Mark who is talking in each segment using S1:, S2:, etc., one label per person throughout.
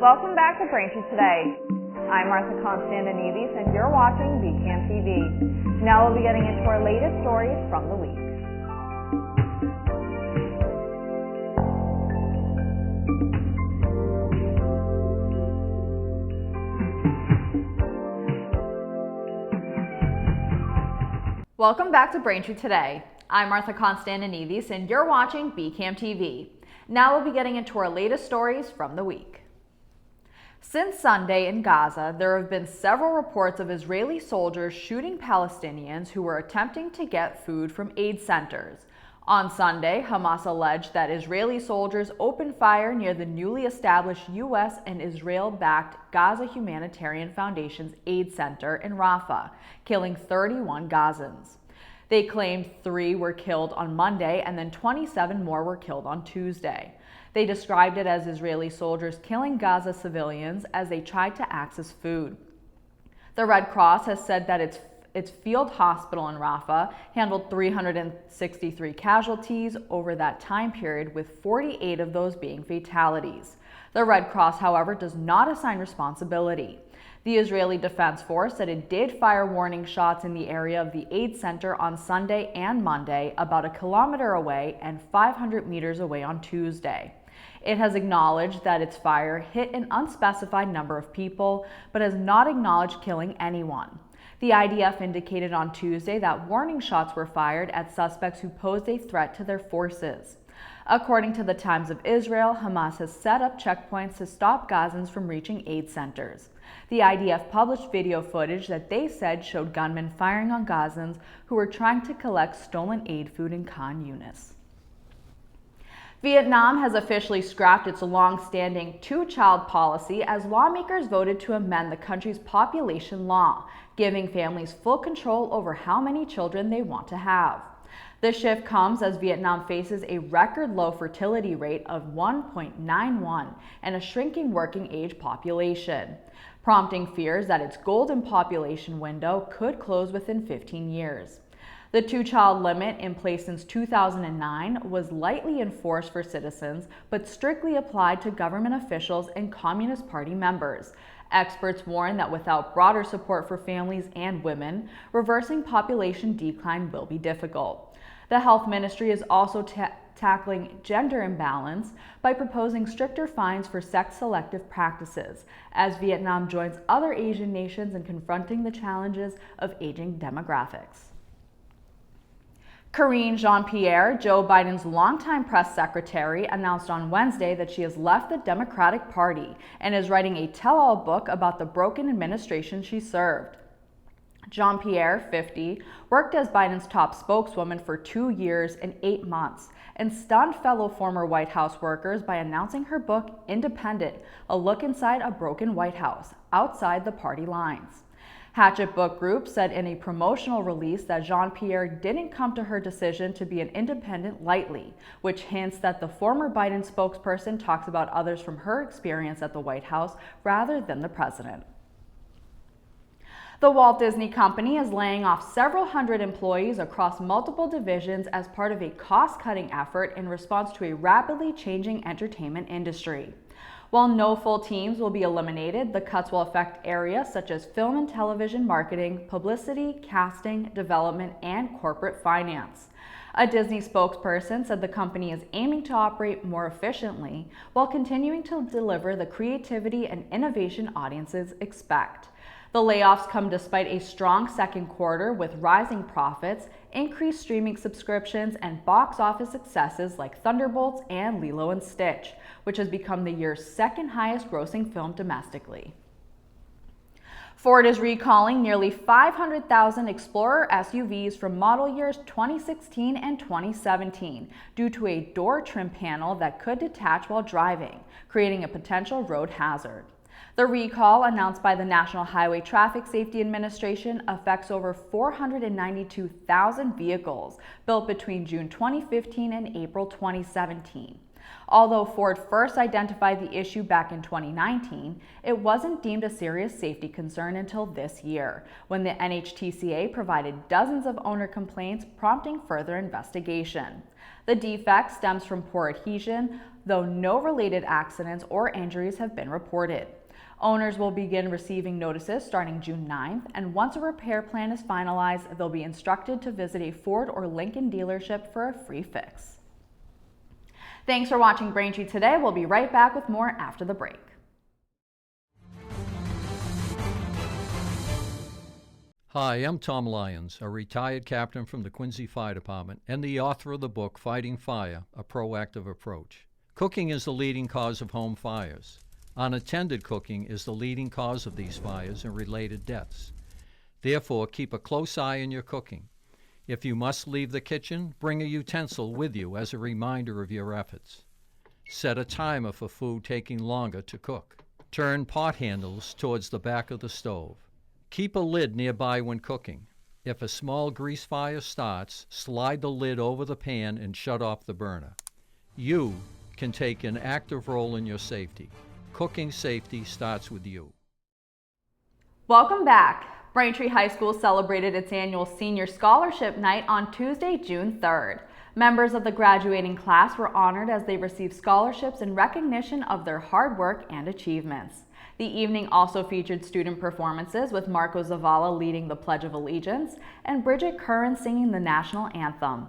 S1: Welcome back to Braintree Today. I'm Martha Konstandinidis and you're watching BCAM TV. Now we'll be getting into our latest stories from the week. Welcome back to Braintree Today. I'm Martha Konstandinidis and you're watching BCAM TV. Now we'll be getting into our latest stories from the week. Since Sunday in Gaza, there have been several reports of Israeli soldiers shooting Palestinians who were attempting to get food from aid centers. On Sunday, Hamas alleged that Israeli soldiers opened fire near the newly established U.S. and Israel-backed Gaza Humanitarian Foundation's aid center in Rafah, killing 31 Gazans. They claimed 3 were killed on Monday and then 27 more were killed on Tuesday. They described it as Israeli soldiers killing Gaza civilians as they tried to access food. The Red Cross has said that its field hospital in Rafah handled 363 casualties over that time period, with 48 of those being fatalities. The Red Cross, however, does not assign responsibility. The Israeli Defense Force said it did fire warning shots in the area of the aid center on Sunday and Monday, about a kilometer away and 500 meters away on Tuesday. It has acknowledged that its fire hit an unspecified number of people, but has not acknowledged killing anyone. The IDF indicated on Tuesday that warning shots were fired at suspects who posed a threat to their forces. According to the Times of Israel, Hamas has set up checkpoints to stop Gazans from reaching aid centers. The IDF published video footage that they said showed gunmen firing on Gazans who were trying to collect stolen aid food in Khan Yunis. Vietnam has officially scrapped its long-standing two-child policy as lawmakers voted to amend the country's population law, giving families full control over how many children they want to have. The shift comes as Vietnam faces a record low fertility rate of 1.91 and a shrinking working age population, prompting fears that its golden population window could close within 15 years. The two-child limit, in place since 2009, was lightly enforced for citizens, but strictly applied to government officials and Communist Party members. Experts warn that without broader support for families and women, reversing population decline will be difficult. The Health Ministry is also tackling gender imbalance by proposing stricter fines for sex-selective practices, as Vietnam joins other Asian nations in confronting the challenges of aging demographics. Karine Jean-Pierre, Joe Biden's longtime press secretary, announced on Wednesday that she has left the Democratic Party and is writing a tell-all book about the broken administration she served. Jean-Pierre, 50, worked as Biden's top spokeswoman for 2 years and 8 months and stunned fellow former White House workers by announcing her book, Independent, a look inside a broken White House, outside the party lines. Hatchet Book Group said in a promotional release that Jean-Pierre didn't come to her decision to be an independent lightly, which hints that the former Biden spokesperson talks about others from her experience at the White House rather than the president. The Walt Disney Company is laying off several hundred employees across multiple divisions as part of a cost-cutting effort in response to a rapidly changing entertainment industry. While no full teams will be eliminated, the cuts will affect areas such as film and television marketing, publicity, casting, development, and corporate finance. A Disney spokesperson said the company is aiming to operate more efficiently while continuing to deliver the creativity and innovation audiences expect. The layoffs come despite a strong second quarter with rising profits, increased streaming subscriptions, and box office successes like Thunderbolts and Lilo and Stitch, which has become the year's second highest grossing film domestically. Ford is recalling nearly 500,000 Explorer SUVs from model years 2016 and 2017 due to a door trim panel that could detach while driving, creating a potential road hazard. The recall, announced by the National Highway Traffic Safety Administration, affects over 492,000 vehicles built between June 2015 and April 2017. Although Ford first identified the issue back in 2019, it wasn't deemed a serious safety concern until this year, when the NHTSA provided dozens of owner complaints prompting further investigation. The defect stems from poor adhesion though no related accidents or injuries have been reported. Owners will begin receiving notices starting June 9th, and once a repair plan is finalized, they'll be instructed to visit a Ford or Lincoln dealership for a free fix. Thanks for watching Braintree today. We'll be right back with more after the break.
S2: Hi, I'm Tom Lyons, a retired captain from the Quincy Fire Department and the author of the book Fighting Fire, A Proactive Approach. Cooking is the leading cause of home fires. Unattended cooking is the leading cause of these fires and related deaths. Therefore, keep a close eye on your cooking. If you must leave the kitchen, bring a utensil with you as a reminder of your efforts. Set a timer for food taking longer to cook. Turn pot handles towards the back of the stove. Keep a lid nearby when cooking. If a small grease fire starts, slide the lid over the pan and shut off the burner. You can take an active role in your safety. Cooking safety starts with you.
S1: Welcome back. Braintree High School celebrated its annual Senior Scholarship Night on Tuesday, June 3rd. Members of the graduating class were honored as they received scholarships in recognition of their hard work and achievements. The evening also featured student performances with Marco Zavala leading the Pledge of Allegiance and Bridget Curran singing the national anthem.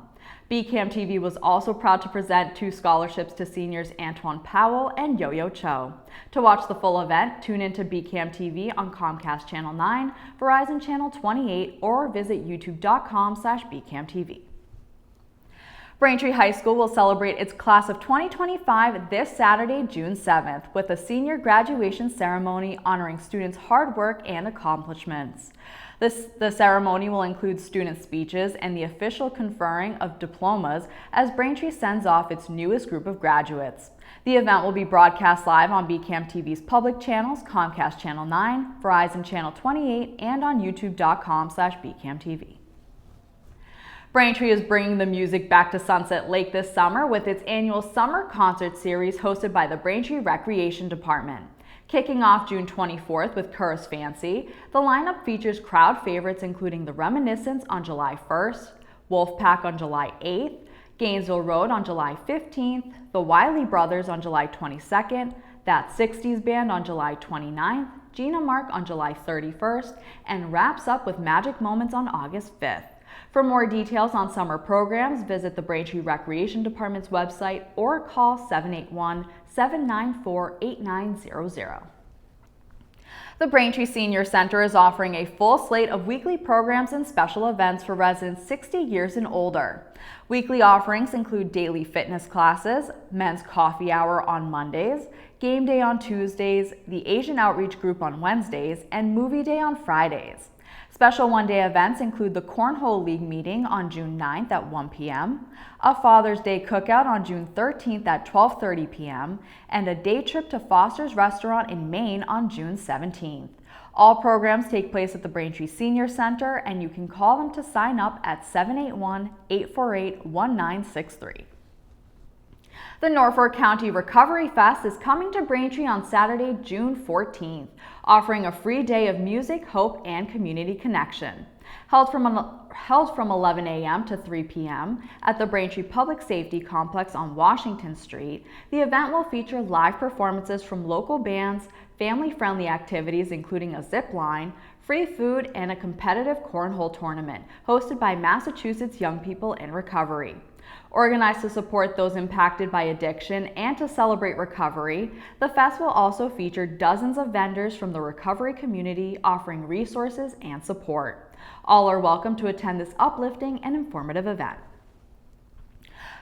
S1: BCAM TV was also proud to present 2 scholarships to seniors Antoine Powell and Yo-Yo Cho. To watch the full event, tune into BCAM TV on Comcast Channel 9, Verizon Channel 28, or visit youtube.com/BCAMTV. Braintree High School will celebrate its class of 2025 this Saturday, June 7th, with a senior graduation ceremony honoring students' hard work and accomplishments. The ceremony will include student speeches and the official conferring of diplomas as Braintree sends off its newest group of graduates. The event will be broadcast live on BCAM TV's public channels, Comcast Channel 9, Verizon Channel 28, and on youtube.com/BCAMTV. Braintree is bringing the music back to Sunset Lake this summer with its annual summer concert series hosted by the Braintree Recreation Department. Kicking off June 24th with Curris Fancy, the lineup features crowd favorites including The Reminiscence on July 1st, Wolfpack on July 8th, Gainesville Road on July 15th, the Wiley Brothers on July 22nd, That 60s Band on July 29th, Gina Mark on July 31st, and wraps up with Magic Moments on August 5th. For more details on summer programs, visit the Braintree Recreation Department's website or call 781-794-8900. The Braintree Senior Center is offering a full slate of weekly programs and special events for residents 60 years and older. Weekly offerings include daily fitness classes, men's coffee hour on Mondays, game day on Tuesdays, the Asian Outreach Group on Wednesdays, and movie day on Fridays. Special one-day events include the Cornhole League meeting on June 9th at 1 p.m., a Father's Day cookout on June 13th at 12:30 p.m., and a day trip to Foster's Restaurant in Maine on June 17th. All programs take place at the Braintree Senior Center, and you can call them to sign up at 781-848-1963. The Norfolk County Recovery Fest is coming to Braintree on Saturday, June 14th, offering a free day of music, hope, and community connection. Held from 11 a.m. to 3 p.m. at the Braintree Public Safety Complex on Washington Street, the event will feature live performances from local bands, family-friendly activities including a zip line, free food, and a competitive cornhole tournament hosted by Massachusetts Young People in Recovery. Organized to support those impacted by addiction and to celebrate recovery, the fest will also feature dozens of vendors from the recovery community offering resources and support. All are welcome to attend this uplifting and informative event.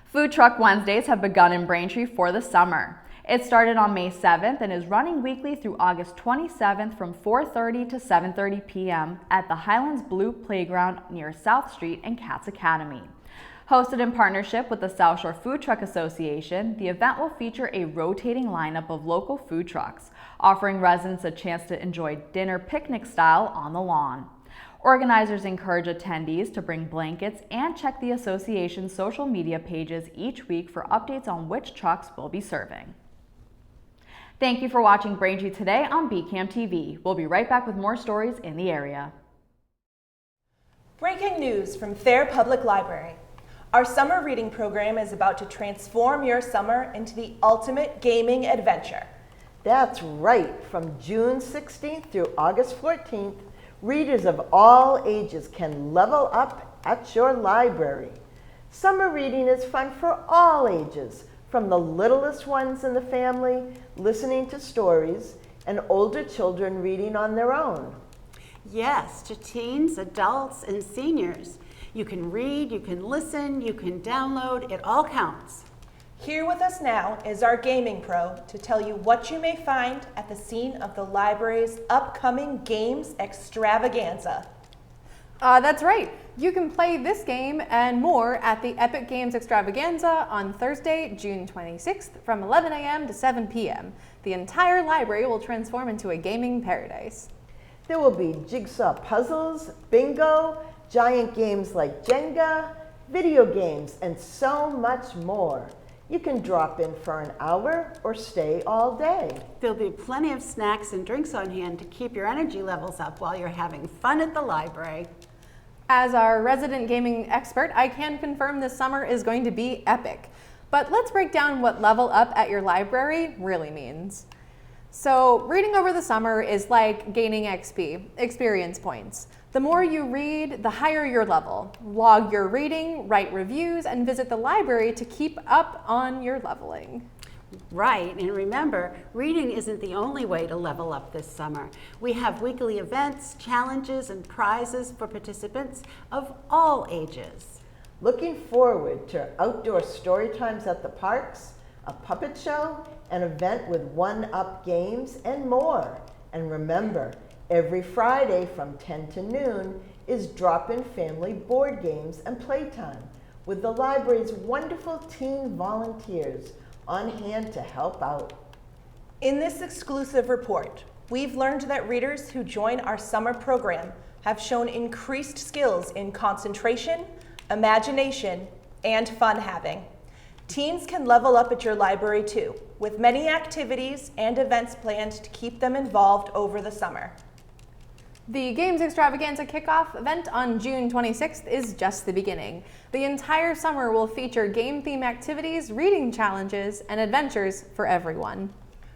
S1: Food Truck Wednesdays have begun in Braintree for the summer. It started on May 7th and is running weekly through August 27th from 4:30 to 7:30 p.m. at the Highlands Blue Playground near South Street and Cats Academy. Hosted in partnership with the South Shore Food Truck Association, the event will feature a rotating lineup of local food trucks, offering residents a chance to enjoy dinner picnic style on the lawn. Organizers encourage attendees to bring blankets and check the association's social media pages each week for updates on which trucks will be serving. Thank you for watching Braintree today on BCAM TV. We'll be right back with more stories in the area.
S3: Breaking news from Thayer Public Library. Our summer reading program is about to transform your summer into the ultimate gaming adventure.
S4: That's right. From June 16th through August 14th, readers of all ages can level up at your library. Summer reading is fun for all ages, from the littlest ones in the family listening to stories and older children reading on their own.
S5: Yes, to teens, adults, and seniors. You can read, you can listen, you can download, it all counts.
S3: Here with us now is our gaming pro to tell you what you may find at the scene of the library's upcoming games extravaganza.
S6: That's right. You can play this game and more at the Epic Games Extravaganza on Thursday, June 26th from 11 a.m. to 7 p.m. The entire library will transform into a gaming paradise.
S4: There will be jigsaw puzzles, bingo, giant games like Jenga, video games, and so much more. You can drop in for an hour or stay all day.
S5: There'll be plenty of snacks and drinks on hand to keep your energy levels up while you're having fun at the library.
S6: As our resident gaming expert, I can confirm this summer is going to be epic. But let's break down what level up at your library really means. So, reading over the summer is like gaining XP, experience points. The more you read, the higher your level. Log your reading, write reviews, and visit the library to keep up on your leveling.
S5: Right, and remember, reading isn't the only way to level up this summer. We have weekly events, challenges, and prizes for participants of all ages.
S4: Looking forward to outdoor story times at the parks, a puppet show, an event with one-up games, and more. And remember, every Friday from 10 to noon is drop-in family board games and playtime with the library's wonderful teen volunteers on hand to help out.
S3: In this exclusive report, we've learned that readers who join our summer program have shown increased skills in concentration, imagination, and fun having. Teens can level up at your library too, with many activities and events planned to keep them involved over the summer.
S6: The Games Extravaganza kickoff event on June 26th is just the beginning. The entire summer will feature game-themed activities, reading challenges, and adventures for everyone.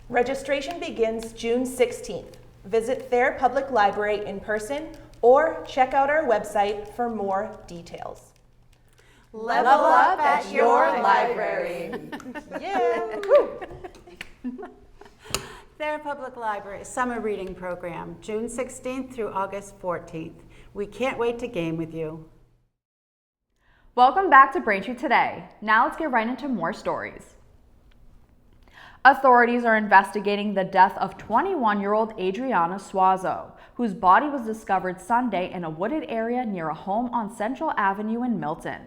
S3: Registration begins June 16th. Visit their public library in person or check out our website for more details.
S5: Level up at your library.
S3: Yeah!
S5: Their Public Library Summer Reading Program, June 16th through August 14th. We can't wait to game with you.
S1: Welcome back to Braintree Today. Now let's get right into more stories. Authorities are investigating the death of 21-year-old Adriana Suazo, whose body was discovered Sunday in a wooded area near a home on Central Avenue in Milton.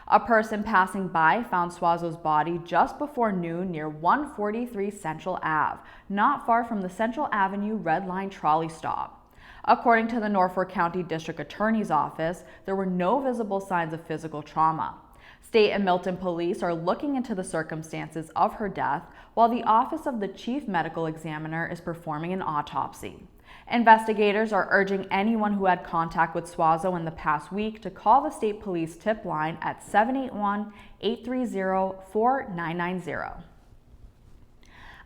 S1: A person passing by found Suazo's body just before noon near 143 Central Ave, not far from the Central Avenue Red Line trolley stop. According to the Norfolk County District Attorney's Office, there were no visible signs of physical trauma. State and Milton police are looking into the circumstances of her death, while the Office of the Chief Medical Examiner is performing an autopsy. Investigators are urging anyone who had contact with Suazo in the past week to call the state police tip line at 781-830-4990.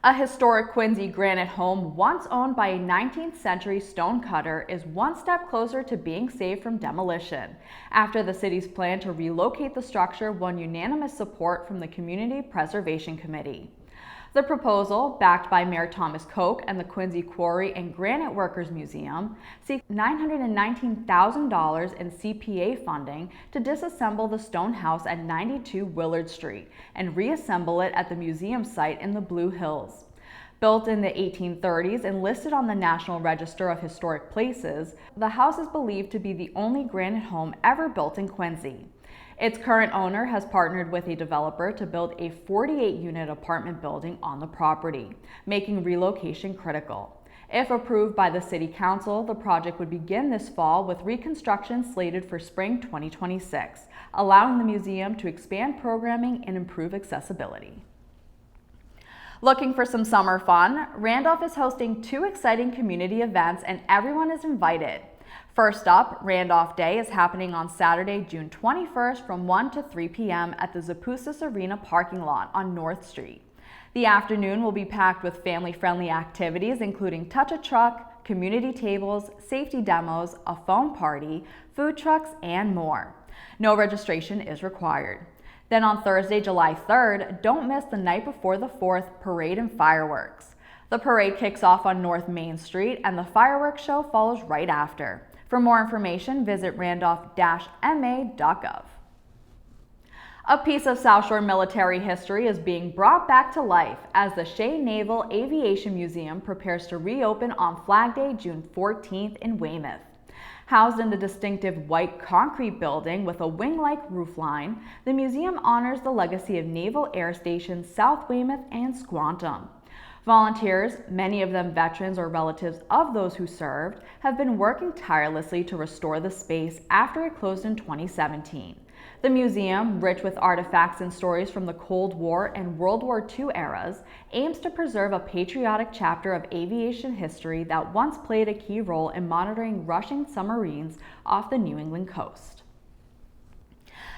S1: A historic Quincy granite home once owned by a 19th century stonecutter is one step closer to being saved from demolition, after the city's plan to relocate the structure won unanimous support from the Community Preservation Committee. The proposal, backed by Mayor Thomas Koch and the Quincy Quarry and Granite Workers Museum, seeks $919,000 in CPA funding to disassemble the stone house at 92 Willard Street and reassemble it at the museum site in the Blue Hills. Built in the 1830s and listed on the National Register of Historic Places, the house is believed to be the only granite home ever built in Quincy. Its current owner has partnered with a developer to build a 48-unit apartment building on the property, making relocation critical. If approved by the City Council, the project would begin this fall with reconstruction slated for spring 2026, allowing the museum to expand programming and improve accessibility. Looking for some summer fun? Randolph is hosting 2 exciting community events and everyone is invited. First up, Randolph Day is happening on Saturday, June 21st from 1 to 3 p.m. at the Zapusas Arena parking lot on North Street. The afternoon will be packed with family-friendly activities including touch-a-truck, community tables, safety demos, a foam party, food trucks, and more. No registration is required. Then on Thursday, July 3rd, don't miss the night before the 4th parade and fireworks. The parade kicks off on North Main Street and the fireworks show follows right after. For more information, visit randolph-ma.gov. A piece of South Shore military history is being brought back to life as the Shea Naval Aviation Museum prepares to reopen on Flag Day, June 14th in Weymouth. Housed in the distinctive white concrete building with a wing-like roofline, the museum honors the legacy of Naval Air Stations South Weymouth and Squantum. Volunteers, many of them veterans or relatives of those who served, have been working tirelessly to restore the space after it closed in 2017. The museum, rich with artifacts and stories from the Cold War and World War II eras, aims to preserve a patriotic chapter of aviation history that once played a key role in monitoring Russian submarines off the New England coast.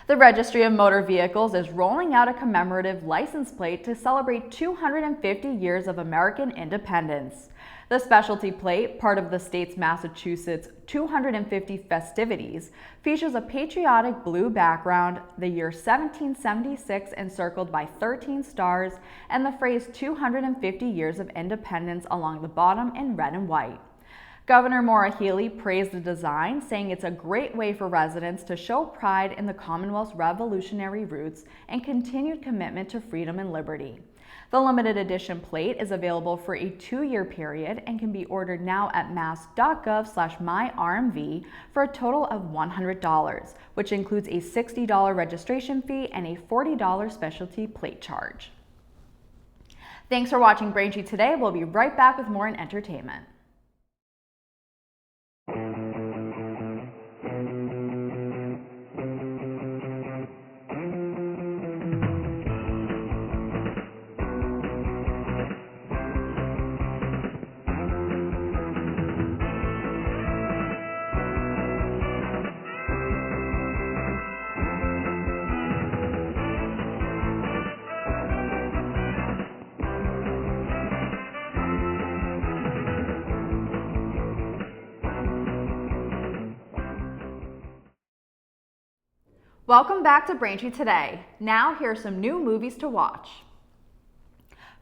S1: The Registry of Motor Vehicles is rolling out a commemorative license plate to celebrate 250 years of American independence. The specialty plate, part of the state's Massachusetts 250 festivities, features a patriotic blue background, the year 1776 encircled by 13 stars, and the phrase 250 years of independence along the bottom in red and white. Governor Maura Healey praised the design, saying it's a great way for residents to show pride in the Commonwealth's revolutionary roots and continued commitment to freedom and liberty. The limited edition plate is available for a 2-year period and can be ordered now at mass.gov/myrmv for a total of $100, which includes a $60 registration fee and a $40 specialty plate charge. Thanks for watching Braintree today. We'll be right back with more in entertainment. Welcome back to Braintree Today. Now here are some new movies to watch.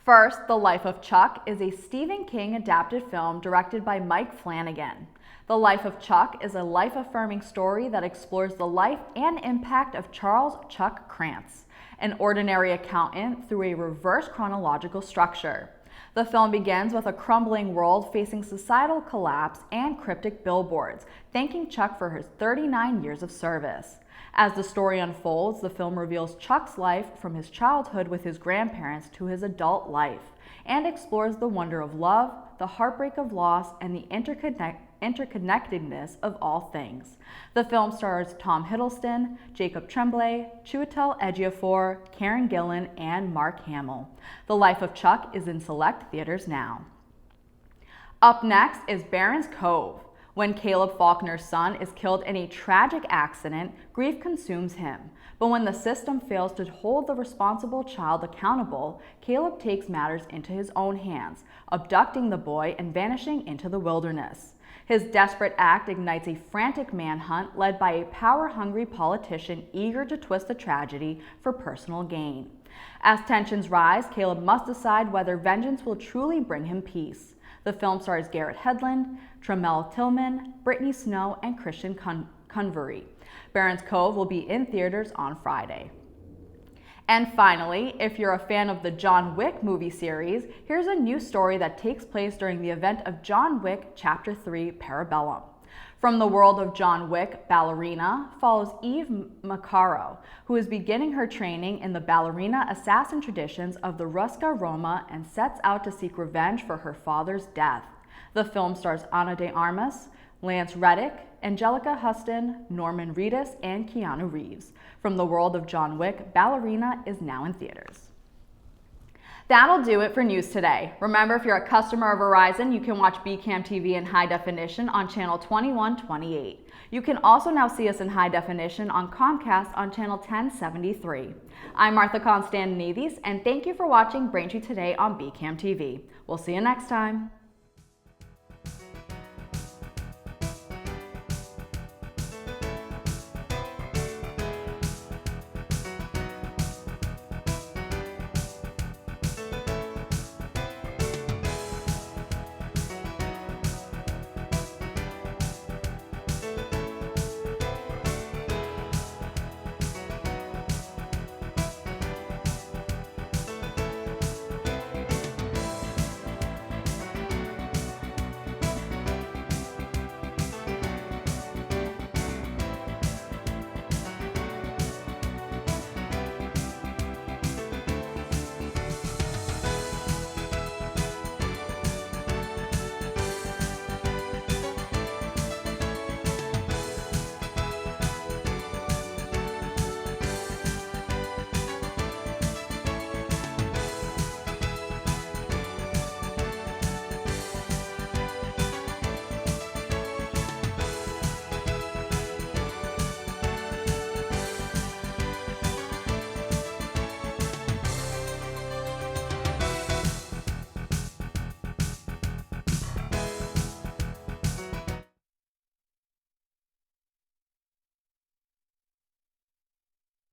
S1: First, The Life of Chuck is a Stephen King adapted film directed by Mike Flanagan. The Life of Chuck is a life-affirming story that explores the life and impact of Charles Chuck Krantz, an ordinary accountant, through a reverse chronological structure. The film begins with a crumbling world facing societal collapse and cryptic billboards, thanking Chuck for his 39 years of service. As the story unfolds, the film reveals Chuck's life from his childhood with his grandparents to his adult life, and explores the wonder of love, the heartbreak of loss, and the interconnectedness of all things. The film stars Tom Hiddleston, Jacob Tremblay, Chiwetel Ejiofor, Karen Gillan, and Mark Hamill. The Life of Chuck is in select theaters now. Up next is Barron's Cove. When Caleb Faulkner's son is killed in a tragic accident, grief consumes him. But when the system fails to hold the responsible child accountable, Caleb takes matters into his own hands, abducting the boy and vanishing into the wilderness. His desperate act ignites a frantic manhunt led by a power-hungry politician eager to twist the tragedy for personal gain. As tensions rise, Caleb must decide whether vengeance will truly bring him peace. The film stars Garrett Hedlund, Tramell Tillman, Brittany Snow, and Christian Convery. Barron's Cove will be in theaters on Friday. And finally, if you're a fan of the John Wick movie series, here's a new story that takes place during the event of John Wick Chapter 3 Parabellum. From the world of John Wick, Ballerina follows Eve Macaro, who is beginning her training in the ballerina assassin traditions of the Ruska Roma and sets out to seek revenge for her father's death. The film stars Ana de Armas, Lance Reddick, Angelica Huston, Norman Reedus, and Keanu Reeves. From the world of John Wick, Ballerina is now in theaters. That'll do it for News Today. Remember, if you're a customer of Verizon, you can watch BCAM TV in high definition on channel 2128. You can also now see us in high definition on Comcast on channel 1073. I'm Martha Konstandinidis, and thank you for watching Braintree Today on BCAM TV. We'll see you next time.